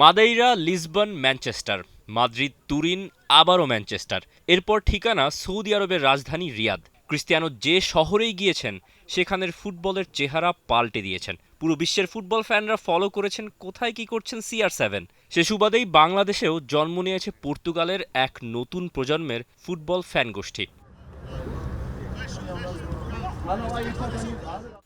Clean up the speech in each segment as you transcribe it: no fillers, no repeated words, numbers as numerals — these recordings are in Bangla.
Madeira, Lisbon, Manchester, Madrid, Turin, আবারও ম্যানচেস্টার। এরপর ঠিকানা সৌদি আরবের রাজধানী রিয়াদ। ক্রিস্টিয়ানো যে শহরেই গিয়েছেন সেখানের ফুটবলের চেহারা পাল্টে দিয়েছেন। পুরো বিশ্বের ফুটবল ফ্যানরা ফলো করেছেন কোথায় কি করছেন CR7। সে সুবাদেই বাংলাদেশেও জন্ম নিয়েছে পর্তুগালের এক নতুন প্রজন্মের ফুটবল ফ্যান গোষ্ঠী।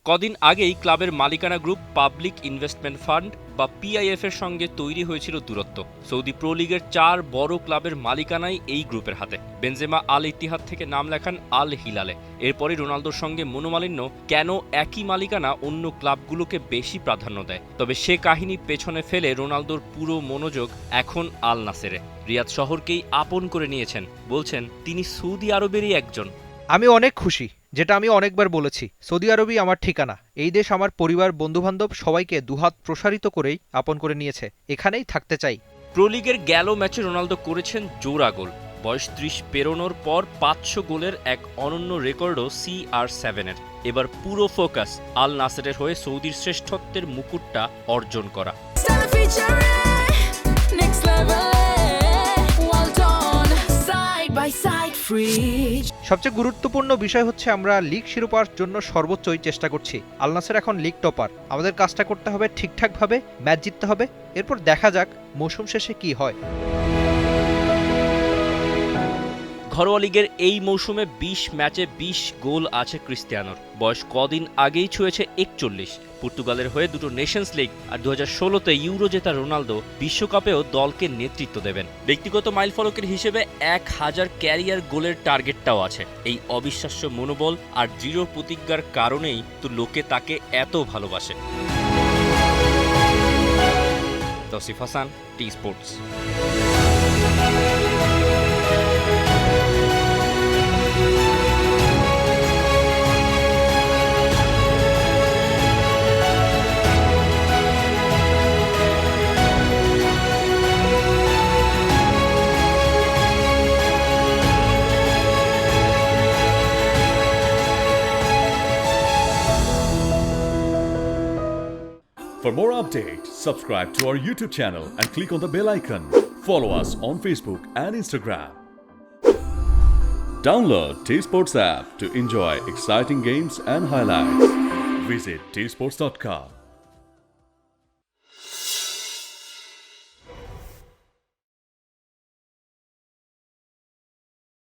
কদিন আগেই ক্লাবের মালিকানা গ্রুপ পাবলিক ইনভেস্টমেন্ট ফান্ড বা PIF এর সঙ্গে তৈরি হয়েছিল দূরত্ব। সৌদি প্রো লিগের 4 বড় ক্লাবের মালিকানাই এই গ্রুপের হাতে। বেনজেমা আল ইত্তিহাদ থেকে নাম লেখান আল হিলালে। এরপরই রোনালদোর সঙ্গে মনোমালিন্য, কেন একই মালিকানা অন্য ক্লাবগুলোকে বেশি প্রাধান্য দেয়। তবে সে কাহিনী পেছনে ফেলে রোনালদোর পুরো মনোযোগ এখন আল নাসেরে। রিয়াদ শহরকেই আপন করে নিয়েছেন, বলছেন তিনি সৌদি আরবেরই একজন। আমি অনেক খুশি, যেটা আমি অনেকবার বলেছি, সৌদি আরবই আমার ঠিকানা। এই দেশ আমার পরিবার, বন্ধুবান্ধব সবাইকে দুহাত প্রসারিত করেই আপন করে নিয়েছে। এখানেই থাকতে চাই। প্রো লিগের গেল ম্যাচে রোনালদো করেছেন জোড়া গোল। বয়স 30 পেরোনোর পর 500 গোলের এক অনন্য রেকর্ডও CR7-এর। এবার পুরো ফোকাস আল নাসেরের হয়ে সৌদির শ্রেষ্ঠত্বের মুকুটটা অর্জন করা। সবচেয়ে গুরুত্বপূর্ণ বিষয় হচ্ছে আমরা লিগ শিরোপার জন্য সর্বোচ্চই চেষ্টা করছি। আল নাসের এখন লিগ টপার। আমাদের কাজটা করতে হবে ঠিকঠাকভাবে, ম্যাচ জিততে হবে, এরপর দেখা যাক মৌসুম শেষে কি হয়। ঘরোয়া লিগের এই মৌসুমে 20 ম্যাচে 20 গোল আছে ক্রিস্টিয়ানোর। বয়স কদিন আগেই ছুঁয়েছে 41। পর্তুগালের হয়ে দুটো নেশনস লিগ আর 2016তে ইউরো জেতা রোনালদো বিশ্বকাপেও দলকে নেতৃত্ব দেবেন। ব্যক্তিগত মাইলফলকের হিসেবে 1000 ক্যারিয়ার গোলের টার্গেটটাও আছে। এই অবিশ্বাস্য মনোবল আর দৃঢ় প্রতিজ্ঞার কারণেই তো লোকে তাকে এত ভালোবাসে। Tausif Hasan, T Sports. For more updates, subscribe to our YouTube channel and click on the bell icon. Follow us on Facebook and Instagram. Download T Sports app to enjoy exciting games and highlights. Visit tsports.com.